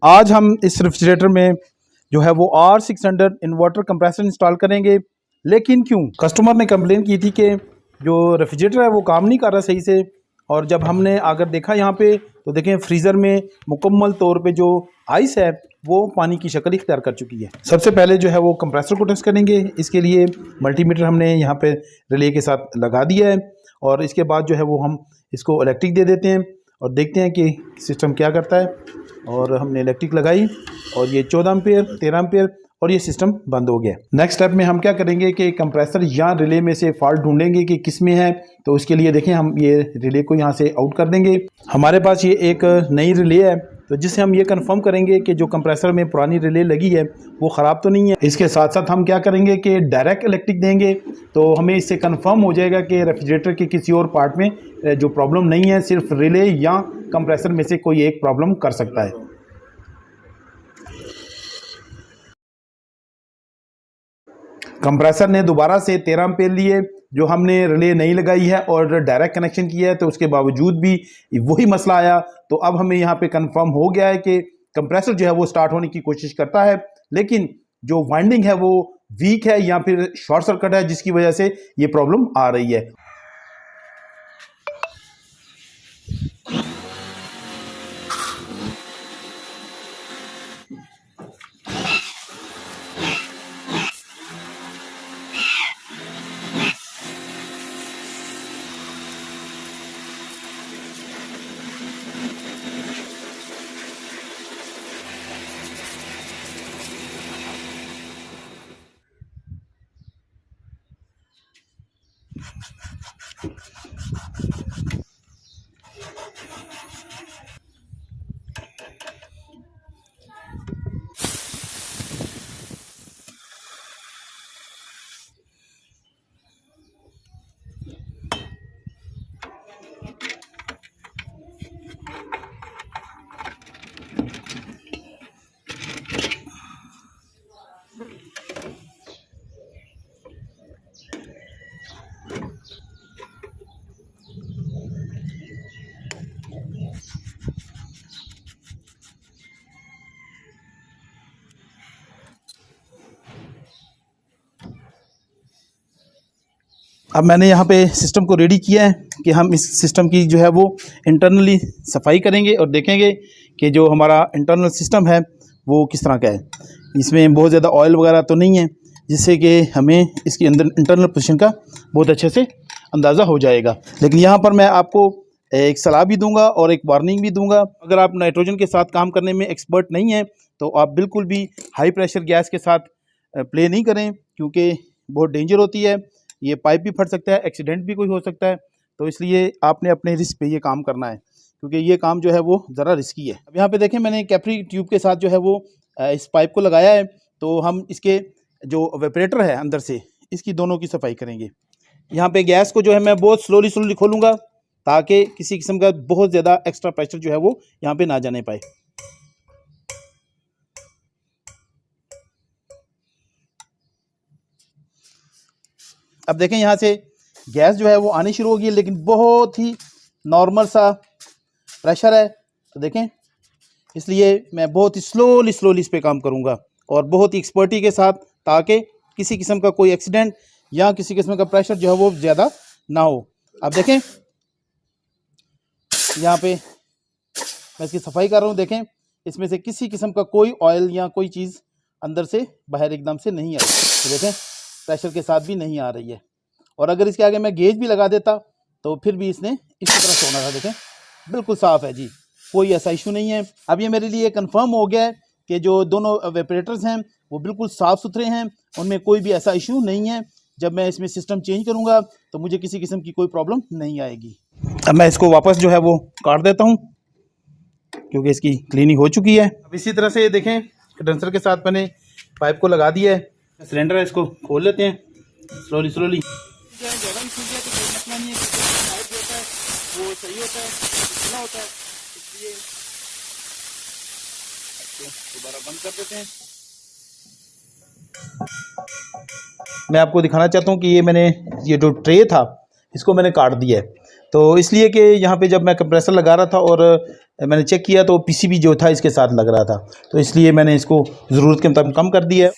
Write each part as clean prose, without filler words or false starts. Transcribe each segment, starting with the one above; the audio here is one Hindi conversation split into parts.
आज हम इस रेफ्रिजरेटर में जो है वो R600 इन्वर्टर कंप्रेसर इंस्टॉल करेंगे। लेकिन क्यों? कस्टमर ने कंप्लेन की थी कि जो रेफ्रिजरेटर है वो काम नहीं कर रहा सही से। और जब हमने अगर देखा यहाँ पे तो देखें फ्रीज़र में मुकम्मल तौर पे जो आइस है वो पानी की शक्ल इख्तियार कर चुकी है। सबसे पहले जो है वो कंप्रेसर को टेस्ट करेंगे। इसके लिए मल्टीमीटर हमने यहाँ पे रिले के साथ लगा दिया है और इसके बाद जो है वो हम इसको इलेक्ट्रिक दे देते हैं और देखते हैं कि सिस्टम क्या करता है। और हमने इलेक्ट्रिक लगाई और ये 14 एम्पेयर 13 एम्पेयर और ये सिस्टम बंद हो गया। नेक्स्ट स्टेप में हम क्या करेंगे कि कंप्रेसर या रिले में से फॉल्ट ढूंढेंगे कि किस में है। तो इसके लिए देखें हम ये रिले को यहाँ से आउट कर देंगे। हमारे पास ये एक नई रिले है तो जिससे हम ये कंफर्म करेंगे कि जो कंप्रेसर में पुरानी रिले लगी है वो ख़राब तो नहीं है। इसके साथ साथ हम क्या करेंगे कि डायरेक्ट इलेक्ट्रिक देंगे तो हमें इससे कंफर्म हो जाएगा कि रेफ्रिजरेटर के किसी और पार्ट में जो प्रॉब्लम नहीं है, सिर्फ रिले या कंप्रेसर में से कोई एक प्रॉब्लम कर सकता है। कंप्रेसर ने दोबारा से 13 एम्पेयर लिए जो हमने रिले नहीं लगाई है और डायरेक्ट कनेक्शन किया है, तो उसके बावजूद भी वही मसला आया। तो अब हमें यहाँ पे कंफर्म हो गया है कि कंप्रेसर जो है वो स्टार्ट होने की कोशिश करता है, लेकिन जो वाइंडिंग है वो वीक है या फिर शॉर्ट सर्किट है, जिसकी वजह से ये प्रॉब्लम आ रही है। अब मैंने यहाँ पे सिस्टम को रेडी किया है कि हम इस सिस्टम की जो है वो इंटरनली सफाई करेंगे और देखेंगे कि जो हमारा इंटरनल सिस्टम है वो किस तरह का है। इसमें बहुत ज़्यादा ऑयल वगैरह तो नहीं है, जिससे कि हमें इसके अंदर इंटरनल पोजीशन का बहुत अच्छे से अंदाज़ा हो जाएगा। लेकिन यहाँ पर मैं आपको एक सलाह भी दूंगा और एक वार्निंग भी दूंगा। अगर आप नाइट्रोजन के साथ काम करने में एक्सपर्ट नहीं हैं तो आप बिल्कुल भी हाई प्रेशर गैस के साथ प्ले नहीं करें, क्योंकि बहुत डेंजर होती है। ये पाइप भी फट सकता है, एक्सीडेंट भी कोई हो सकता है। तो इसलिए आपने अपने रिस्क पे ये काम करना है, क्योंकि ये काम जो है वो ज़रा रिस्की है। अब यहाँ पे देखें मैंने कैप्री ट्यूब के साथ जो है वो इस पाइप को लगाया है। तो हम इसके जो वेपरेटर है अंदर से, इसकी दोनों की सफाई करेंगे। यहाँ पे गैस को जो है मैं बहुत स्लोली खोलूँगा ताकि किसी किस्म का बहुत ज़्यादा एक्स्ट्रा प्रेशर जो है वो यहाँ पे ना जाने पाए। अब देखें यहाँ से गैस जो है वो आनी शुरू होगी, लेकिन बहुत ही नॉर्मल सा प्रेशर है। तो देखें, इसलिए मैं बहुत ही स्लोली इस पे काम करूँगा और बहुत ही एक्सपर्टी के साथ, ताकि किसी किस्म का कोई एक्सीडेंट या किसी किस्म का प्रेशर जो है वो ज़्यादा ना हो। अब देखें यहाँ पे मैं इसकी सफाई कर रहा हूँ। देखें इसमें से किसी किस्म का कोई ऑयल या कोई चीज़ अंदर से बाहर एकदम से नहीं आई। तो देखें प्रेशर के साथ भी नहीं आ रही है। और अगर इसके आगे मैं गेज भी लगा देता तो फिर भी इसने इसी तरह से होना था। देखें बिल्कुल साफ़ है जी, कोई ऐसा इशू नहीं है। अब ये मेरे लिए कंफर्म हो गया है कि जो दोनों वेपरेटर्स हैं वो बिल्कुल साफ़ सुथरे हैं, उनमें कोई भी ऐसा इशू नहीं है। जब मैं इसमें सिस्टम चेंज करूँगा तो मुझे किसी किस्म की कोई प्रॉब्लम नहीं आएगी। अब मैं इसको वापस जो है वो काट देता हूँ, क्योंकि इसकी क्लीनिंग हो चुकी है। अब इसी तरह से देखें कंडेंसर के साथ मैंने पाइप को लगा दिया है। सिलेंडर है, इसको खोल लेते हैं स्लोली। ज़्यादा भी खुल गया तो कोई मसला नहीं है, क्योंकि पाइप जो होता है वो सही होता है, खुला होता है, इसलिए इसको दोबारा बंद कर देते हैं। मैं आपको दिखाना चाहता हूँ कि ये जो ट्रे था इसको मैंने काट दिया है। तो इसलिए कि यहाँ पे जब मैं कंप्रेसर लगा रहा था और मैंने चेक किया तो पीसीबी जो था इसके साथ लग रहा था, तो इसलिए मैंने इसको ज़रूरत के मुताबिक कम कर दिया है।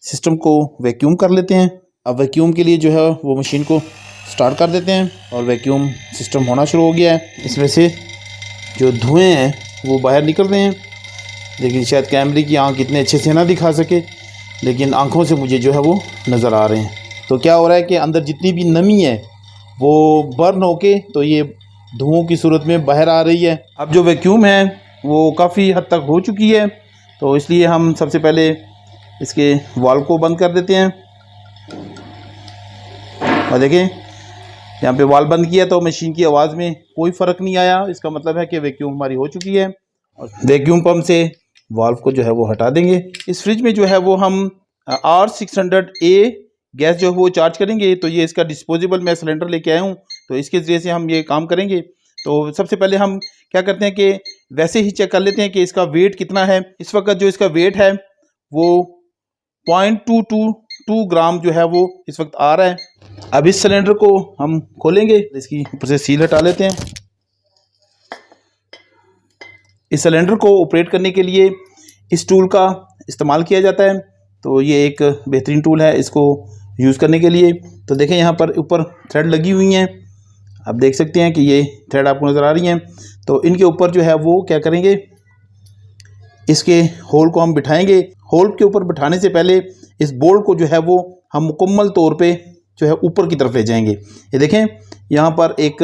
सिस्टम को वैक्यूम कर लेते हैं। अब वैक्यूम के लिए जो है वो मशीन को स्टार्ट कर देते हैं और वैक्यूम सिस्टम होना शुरू हो गया है। इसमें से जो धुएं हैं वो बाहर निकल रहे हैं, लेकिन शायद कैमरे की आंख इतने अच्छे से ना दिखा सके, लेकिन आंखों से मुझे जो है वो नज़र आ रहे हैं। तो क्या हो रहा है कि अंदर जितनी भी नमी है वो बर्न होके तो ये धुओं की सूरत में बाहर आ रही है। अब जो वैक्यूम है वो काफ़ी हद तक हो चुकी है, तो इसलिए हम सबसे पहले इसके वाल्व को बंद कर देते हैं। और देखें यहाँ पे वाल्व बंद किया तो मशीन की आवाज़ में कोई फ़र्क नहीं आया। इसका मतलब है कि वैक्यूम हमारी हो चुकी है। और वैक्यूम पंप से वाल्व को जो है वो हटा देंगे। इस फ्रिज में जो है वो हम R600A गैस जो है वो चार्ज करेंगे। तो ये इसका डिस्पोजेबल मैं सिलेंडर लेके आया हूँ, तो इसके ज़रिए से हम ये काम करेंगे। तो सबसे पहले हम क्या करते हैं कि वैसे ही चेक कर लेते हैं कि इसका वेट कितना है। इस वक्त जो इसका वेट है वो 0.222 ग्राम जो है वो इस वक्त आ रहा है। अब इस सिलेंडर को हम खोलेंगे, इसकी ऊपर से सील हटा लेते हैं। इस सिलेंडर को ऑपरेट करने के लिए इस टूल का इस्तेमाल किया जाता है, तो ये एक बेहतरीन टूल है इसको यूज़ करने के लिए। तो देखें यहाँ पर ऊपर थ्रेड लगी हुई हैं, आप देख सकते हैं कि ये थ्रेड आपको नज़र आ रही हैं। तो इनके ऊपर जो है वो क्या करेंगे, इसके होल को हम बिठाएंगे। होल के ऊपर बिठाने से पहले इस बोल्ट को जो है वो हम मुकम्मल तौर पे जो है ऊपर की तरफ ले जाएंगे। ये देखें यहाँ पर एक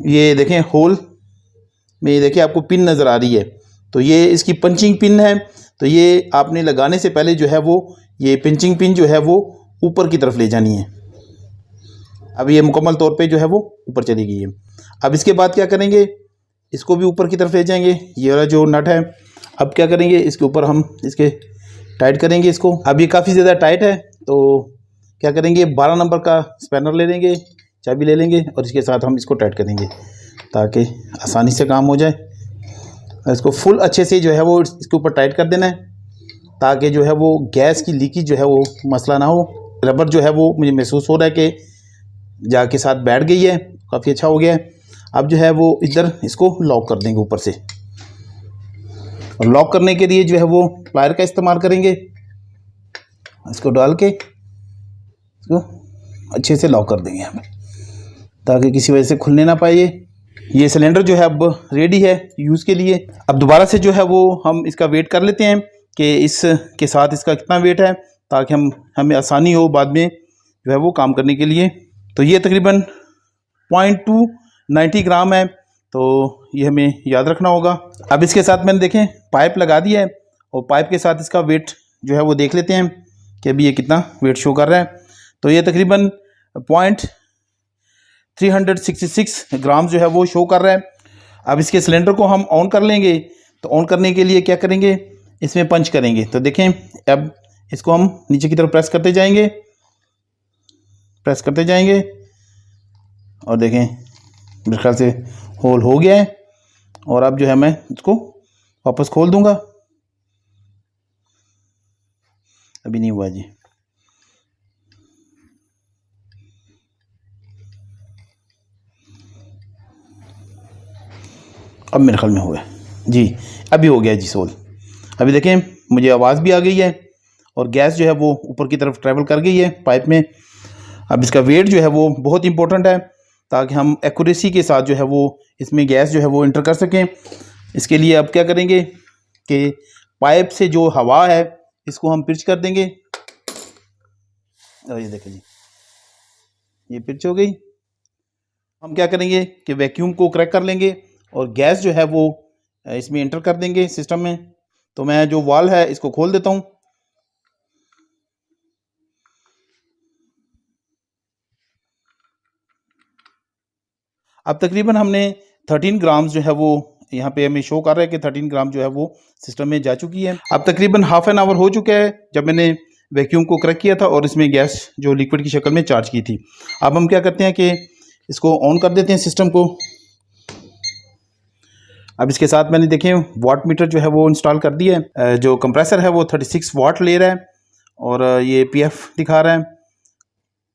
ये देखें होल में ये देखें आपको पिन नज़र आ रही है, तो ये इसकी पंचिंग पिन है। तो ये आपने लगाने से पहले जो है वो ये पिंचिंग पिन जो है वो ऊपर की तरफ ले जानी है। अब ये मुकम्मल तौर पे जो है वो ऊपर चली गई है। अब इसके बाद क्या करेंगे, इसको भी ऊपर की तरफ ले जाएंगे। ये वाला जो नट है, अब क्या करेंगे इसके ऊपर हम इसके टाइट करेंगे इसको। अब ये काफ़ी ज़्यादा टाइट है, तो क्या करेंगे 12 नंबर का स्पैनर ले लेंगे, चाबी ले लेंगे और इसके साथ हम इसको टाइट करेंगे ताकि आसानी से काम हो जाए। इसको फुल अच्छे से जो है वो इसके ऊपर टाइट कर देना है ताकि जो है वो गैस की लीकेज जो है वो मसला ना हो। रबर जो है वो मुझे महसूस हो रहा है कि जाके साथ बैठ गई है, काफ़ी अच्छा हो गया है। अब जो है वो इधर इसको लॉक कर देंगे ऊपर से, और लॉक करने के लिए जो है वो प्लायर का इस्तेमाल करेंगे। इसको डाल के इसको अच्छे से लॉक कर देंगे हम, ताकि किसी वजह से खुलने ना पाए। ये सिलेंडर जो है अब रेडी है यूज़ के लिए। अब दोबारा से जो है वो हम इसका वेट कर लेते हैं कि इसके साथ इसका कितना वेट है, ताकि हमें आसानी हो बाद में जो है वो काम करने के लिए। तो ये तकरीबन 0.290 ग्राम है, तो ये हमें याद रखना होगा। अब इसके साथ मैंने देखें पाइप लगा दिया है, और पाइप के साथ इसका वेट जो है वो देख लेते हैं कि अभी ये कितना वेट शो कर रहा है। तो ये तकरीबन 0.366 ग्राम जो है वो शो कर रहा है। अब इसके सिलेंडर को हम ऑन कर लेंगे। तो ऑन करने के लिए क्या करेंगे, इसमें पंच करेंगे। तो देखें अब इसको हम नीचे की तरफ प्रेस करते जाएंगे और देखें मेरे ख्याल से होल हो गया है। और अब जो है मैं इसको वापस खोल दूंगा। अभी नहीं हुआ जी। अब मेरे ख्याल में हो गया जी, अभी हो गया जी सोल। अभी देखें मुझे आवाज़ भी आ गई है और गैस जो है वो ऊपर की तरफ ट्रैवल कर गई है पाइप में। अब इसका वेट जो है वो बहुत इंपॉर्टेंट है ताकि हम एक्यूरेसी के साथ जो है वो इसमें गैस जो है वो इंटर कर सकें। इसके लिए अब क्या करेंगे कि पाइप से जो हवा है इसको हम पिच कर देंगे। और ये देखें जी, ये पिच हो गई। हम क्या करेंगे कि वैक्यूम को क्रैक कर लेंगे और गैस जो है वो इसमें इंटर कर देंगे सिस्टम में। तो मैं जो वाल है इसको खोल देता हूँ। अब तकरीबन हमने 13 ग्राम जो है वो यहाँ पे हमें शो कर रहा है कि 13 ग्राम जो है वो सिस्टम में जा चुकी है। अब तकरीबन हाफ एन आवर हो चुका है जब मैंने वैक्यूम को क्रैक किया था और इसमें गैस जो लिक्विड की शक्ल में चार्ज की थी। अब हम क्या करते हैं कि इसको ऑन कर देते हैं सिस्टम को। अब इसके साथ मैंने देखें वाट मीटर जो है वो इंस्टॉल कर दिया है। जो कंप्रेसर है वो 36 वाट ले रहा है और ये पीएफ दिखा रहा है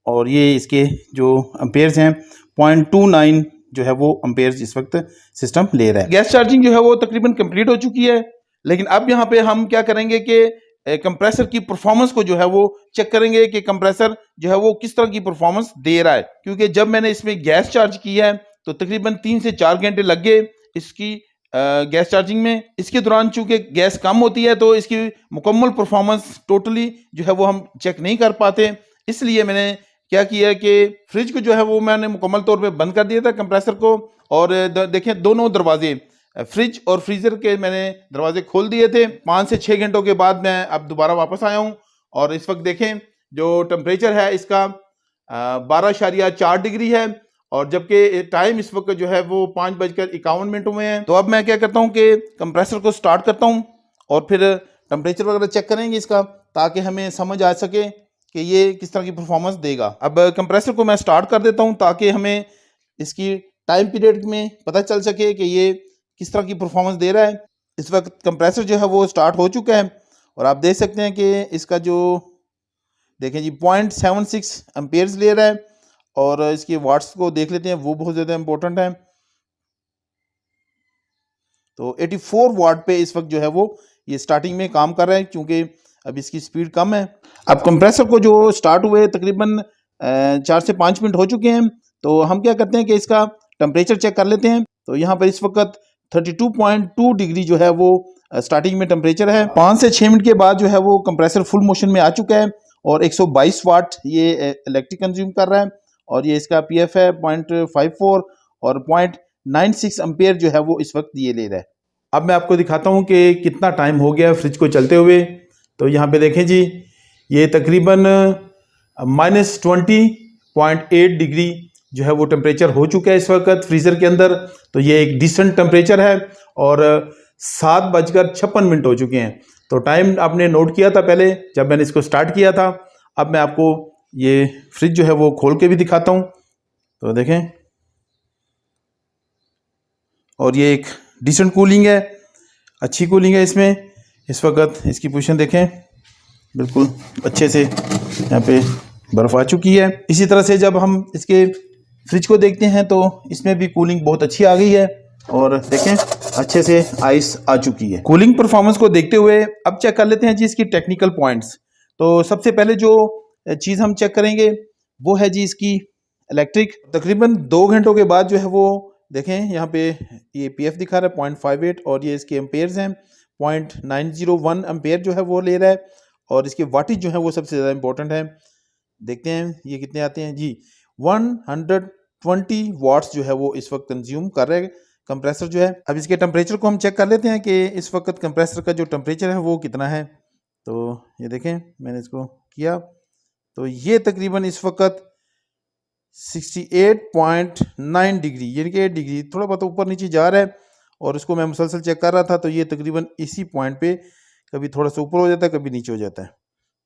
और ये इसके जो अम्पेयर्स हैं 0.29 जो है वो अम्पेयर्स इस वक्त सिस्टम ले रहा है। गैस चार्जिंग जो है वो तकरीबन कंप्लीट हो चुकी है, लेकिन अब यहाँ पे हम क्या करेंगे कि कंप्रेसर की परफॉर्मेंस को जो है वो चेक करेंगे कि कंप्रेसर जो है वो किस तरह की परफॉर्मेंस दे रहा है। क्योंकि जब मैंने इसमें गैस चार्ज किया है तो तकरीबन 3 से 4 घंटे लग गए इसकी गैस चार्जिंग में। इसके दौरान चूंकि गैस कम होती है तो इसकी मुकम्मल परफॉर्मेंस टोटली जो है वो हम चेक नहीं कर पाते। इसलिए मैंने क्या किया है कि फ्रिज को जो है वो मैंने मुकम्मल तौर पे बंद कर दिया था कंप्रेसर को। और देखें दोनों दरवाजे फ्रिज और फ्रीज़र के मैंने दरवाजे खोल दिए थे। 5 से 6 घंटों के बाद मैं अब दोबारा वापस आया हूँ और इस वक्त देखें जो टेम्परेचर है इसका 12.4 डिग्री है और जबकि टाइम इस वक्त जो है वो 5:51 हुए हैं। तो अब मैं क्या करता हूँ कि कंप्रेसर को स्टार्ट करता हूँ और फिर टेम्परेचर वगैरह चेक करेंगे इसका, ताकि हमें समझ आ सके कि ये किस तरह की परफॉर्मेंस देगा। अब कंप्रेसर को मैं स्टार्ट कर देता हूँ ताकि हमें इसकी टाइम पीरियड में पता चल सके कि ये किस तरह की परफॉर्मेंस दे रहा है। इस वक्त कंप्रेसर जो है वो स्टार्ट हो चुका है और आप देख सकते हैं कि इसका जो देखें जी 0.76 एम्पेयर्स ले रहा है और इसके वाट्स को देख लेते हैं, वो बहुत ज़्यादा इंपॉर्टेंट है। तो 84 वाट पे इस वक्त जो है वो ये स्टार्टिंग में काम कर रहा है क्योंकि अब इसकी स्पीड कम है। अब कंप्रेसर को जो स्टार्ट हुए तकरीबन 4 से 5 मिनट हो चुके हैं। तो हम क्या करते हैं कि इसका टेम्परेचर चेक कर लेते हैं। तो यहाँ पर इस वक्त 32.2 डिग्री जो है वो स्टार्टिंग में टेम्परेचर है। 5 से 6 मिनट के बाद जो है वो कंप्रेसर फुल मोशन में आ चुका है और 122 वाट ये इलेक्ट्रिक कंज्यूम कर रहा है और ये इसका पीएफ है 0.54 और 0.96 एम्पेयर जो है वो इस वक्त ये ले रहा है। अब मैं आपको दिखाता हूँ कि कितना टाइम हो गया फ्रिज को चलते हुए। तो यहाँ पे देखें जी, ये तकरीबन -20.8 डिग्री जो है वो टेम्परेचर हो चुका है इस वक्त फ्रीज़र के अंदर। तो ये एक डिसेंट टेम्परेचर है और 7:56 हो चुके हैं। तो टाइम आपने नोट किया था पहले जब मैंने इसको स्टार्ट किया था। अब मैं आपको ये फ्रिज जो है वो खोल के भी दिखाता हूँ। तो देखें, और ये एक डिसेंट कूलिंग है, अच्छी कूलिंग है इसमें। इस वक्त इसकी पोजीशन देखें, बिल्कुल अच्छे से यहाँ पे बर्फ़ आ चुकी है। इसी तरह से जब हम इसके फ्रिज को देखते हैं तो इसमें भी कूलिंग बहुत अच्छी आ गई है और देखें अच्छे से आइस आ चुकी है। कूलिंग परफॉर्मेंस को देखते हुए अब चेक कर लेते हैं जी इसकी टेक्निकल पॉइंट्स। तो सबसे पहले जो चीज़ हम चेक करेंगे वो है जी इसकी इलेक्ट्रिक। तकरीबन 2 घंटों के बाद जो है वो देखें यहाँ पे ये पीएफ दिखा रहा है 0.58 और ये इसके एम्पेयर्स हैं 0.901 एम्पेयर जो है वो ले रहा है और इसके वाटेज जो है वो सबसे ज़्यादा इंपॉर्टेंट है। देखते हैं ये कितने आते हैं जी। 120 वाट्स जो है वो इस वक्त कंज्यूम कर रहा है कंप्रेसर जो है। अब इसके टेम्परेचर को हम चेक कर लेते हैं कि इस वक्त कंप्रेसर का जो टेम्परेचर है वो कितना है। तो ये देखें मैंने इसको किया तो ये तकरीबन इस वक्त 68.9 डिग्री यानी कि 8 डिग्री थोड़ा बहुत ऊपर नीचे जा रहा है और इसको मैं मुसलसल चेक कर रहा था। तो ये तकरीबन इसी पॉइंट पे कभी थोड़ा सा ऊपर हो जाता है कभी नीचे हो जाता है।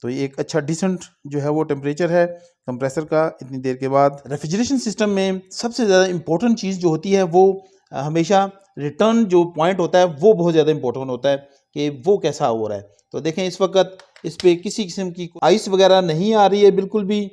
तो ये एक अच्छा डिसेंट जो है वो टेम्परेचर है कंप्रेसर का इतनी देर के बाद। रेफ्रिजरेशन सिस्टम में सबसे ज़्यादा इम्पोर्टेंट चीज़ जो होती है वो हमेशा रिटर्न जो पॉइंट होता है वो बहुत ज़्यादा इंपॉर्टेंट होता है कि वो कैसा हो रहा है। तो देखें इस वक्त इस पर किसी किस्म की आइस वगैरह नहीं आ रही है बिल्कुल भी,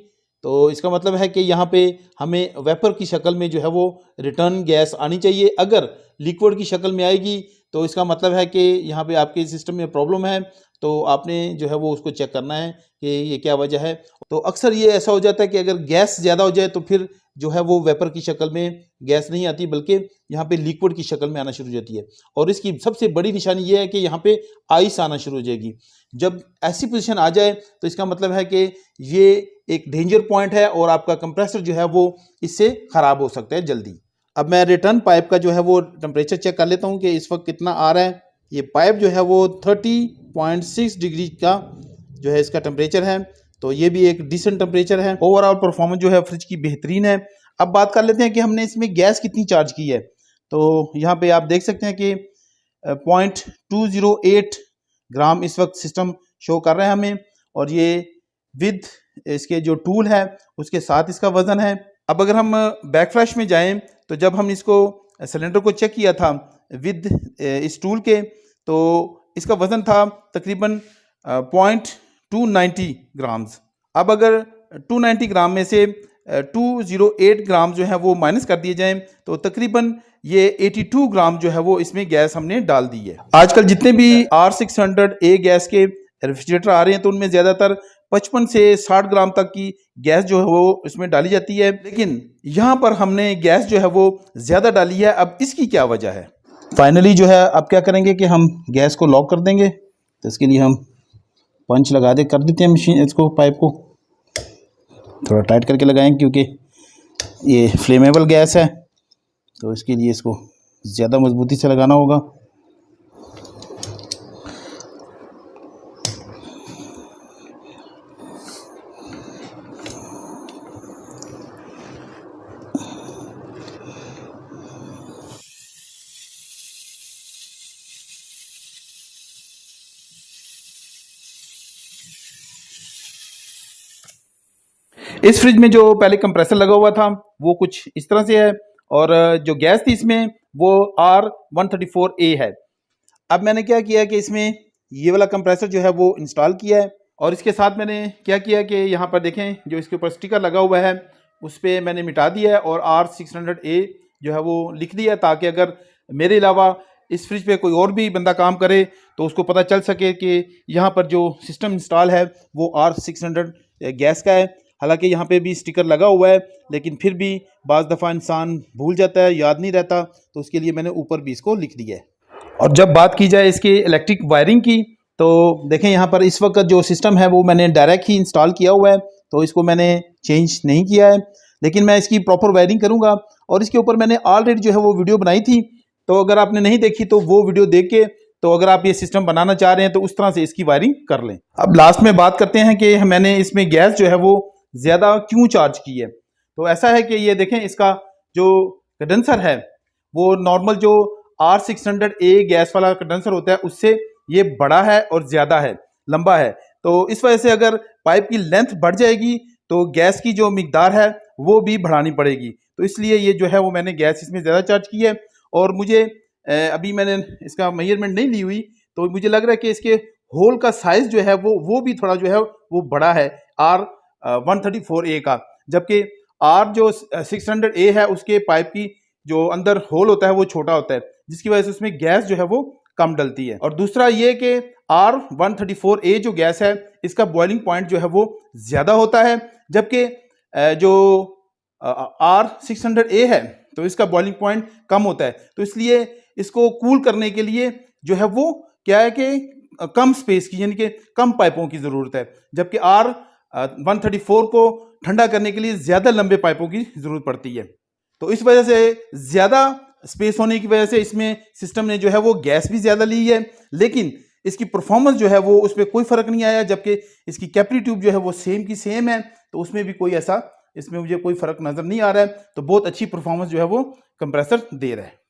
तो इसका मतलब है कि यहाँ पे हमें वेपर की शक्ल में जो है वो रिटर्न गैस आनी चाहिए। अगर लिक्विड की शक्ल में आएगी तो इसका मतलब है कि यहाँ पे आपके सिस्टम में प्रॉब्लम है, तो आपने जो है वो उसको चेक करना है कि ये क्या वजह है। तो अक्सर ये ऐसा हो जाता है कि अगर गैस ज़्यादा हो जाए तो फिर जो है वो वेपर की शक्ल में गैस नहीं आती, बल्कि यहाँ पे लिक्विड की शक्ल में आना शुरू हो जाती है। और इसकी सबसे बड़ी निशानी ये है कि यहाँ पे आइस आना शुरू हो जाएगी। जब ऐसी पोजीशन आ जाए तो इसका मतलब है कि ये एक डेंजर पॉइंट है और आपका कंप्रेसर जो है वो इससे ख़राब हो सकता है जल्दी। अब मैं रिटर्न पाइप का जो है वो टेम्परेचर चेक कर लेता हूँ कि इस वक्त कितना आ रहा है। ये पाइप जो है वो 30.6 डिग्री का जो है इसका टेम्परेचर है, तो ये भी एक डिसेंट टेम्परेचर है। ओवरऑल परफॉर्मेंस जो है फ्रिज की बेहतरीन है। अब बात कर लेते हैं कि हमने इसमें गैस कितनी चार्ज की है। तो यहाँ पे आप देख सकते हैं कि 0.208 ग्राम इस वक्त सिस्टम शो कर रहा है हमें, और ये विद इसके जो टूल है उसके साथ इसका वज़न है। अब अगर हम बैक फ्लैश में जाएं तो जब हम इसको सिलेंडर को चेक किया था विद इस टूल के, तो इसका वज़न था तकरीबन 0.290 ग्राम्स। अब अगर 290 ग्राम में से 208 ग्राम जो है वो माइनस कर दिए जाएं तो तकरीबन ये 82 ग्राम जो है वो इसमें गैस हमने डाल दी है। आजकल जितने भी R600A गैस के रेफ्रिजरेटर आ रहे हैं तो उनमें ज़्यादातर 55 से 60 ग्राम तक की गैस जो है वो इसमें डाली जाती है, लेकिन यहाँ पर हमने गैस जो है वो ज़्यादा डाली है। अब इसकी क्या वजह है? फाइनली जो है अब क्या करेंगे कि हम गैस को लॉक कर देंगे। तो इसके लिए हम पंच लगा कर देते हैं मशीन इसको, पाइप को थोड़ा टाइट करके लगाएं क्योंकि ये फ्लेमेबल गैस है, तो इसके लिए इसको ज़्यादा मजबूती से लगाना होगा। इस फ्रिज में जो पहले कंप्रेसर लगा हुआ था वो कुछ इस तरह से है, और जो गैस थी इसमें वो R134A है। अब मैंने क्या किया कि इसमें ये वाला कंप्रेसर जो है वो इंस्टॉल किया है, और इसके साथ मैंने क्या किया कि यहाँ पर देखें जो इसके ऊपर स्टिकर लगा हुआ है उस पर मैंने मिटा दिया है और R600A जो है वो लिख दिया, ताकि अगर मेरे अलावा इस फ्रिज पे कोई और भी बंदा काम करे तो उसको पता चल सके कि यहाँ पर जो सिस्टम इंस्टॉल है वो R600 गैस का है। हालांकि यहाँ पे भी स्टिकर लगा हुआ है, लेकिन फिर भी बाज़ दफ़ा इंसान भूल जाता है, याद नहीं रहता, तो उसके लिए मैंने ऊपर भी इसको लिख दिया है। और जब बात की जाए इसके इलेक्ट्रिक वायरिंग की, तो देखें यहाँ पर इस वक्त जो सिस्टम है वो मैंने डायरेक्ट ही इंस्टॉल किया हुआ है, तो इसको मैंने चेंज नहीं किया है, लेकिन मैं इसकी प्रॉपर वायरिंग करूँगा। और इसके ऊपर मैंने ऑलरेडी जो है वो वीडियो बनाई थी, तो अगर आपने नहीं देखी तो वो वीडियो देख के, तो अगर आप ये सिस्टम बनाना चाह रहे हैं तो उस तरह से इसकी वायरिंग कर लें। अब लास्ट में बात करते हैं कि मैंने इसमें गैस जो है वो ज़्यादा क्यों चार्ज की है। तो ऐसा है कि ये देखें इसका जो कंडेंसर है वो नॉर्मल जो R600A गैस वाला कंडेंसर होता है उससे ये बड़ा है और ज़्यादा है, लंबा है। तो इस वजह से अगर पाइप की लेंथ बढ़ जाएगी तो गैस की जो मिकदार है वो भी बढ़ानी पड़ेगी। तो इसलिए ये जो है वो मैंने गैस इसमें ज़्यादा चार्ज की है। और मुझे अभी मैंने इसका मेजरमेंट नहीं ली हुई, तो मुझे लग रहा है कि इसके होल का साइज़ जो है वो भी थोड़ा जो है वो बड़ा है R134A का, जबकि R जो 600A है उसके पाइप की जो अंदर होल होता है वो छोटा होता है, जिसकी वजह से उसमें गैस जो है वो कम डलती है। और दूसरा ये कि R134A जो गैस है इसका बॉइलिंग पॉइंट जो है वो ज़्यादा होता है, जबकि जो R600A है तो इसका बॉइलिंग पॉइंट कम होता है। तो इसलिए इसको कूल करने के लिए जो है वो क्या है कि कम स्पेस की, यानी कि कम पाइपों की ज़रूरत है, जबकि R134 को ठंडा करने के लिए ज़्यादा लंबे पाइपों की ज़रूरत पड़ती है। तो इस वजह से ज़्यादा स्पेस होने की वजह से इसमें सिस्टम ने जो है वो गैस भी ज़्यादा ली है, लेकिन इसकी परफॉर्मेंस जो है वो उस पर कोई फ़र्क नहीं आया, जबकि इसकी कैपिलरी ट्यूब जो है वो सेम की सेम है, तो उसमें भी कोई ऐसा इसमें मुझे कोई फ़र्क नज़र नहीं आ रहा है। तो बहुत अच्छी परफॉर्मेंस जो है वो कंप्रेसर दे रहा है।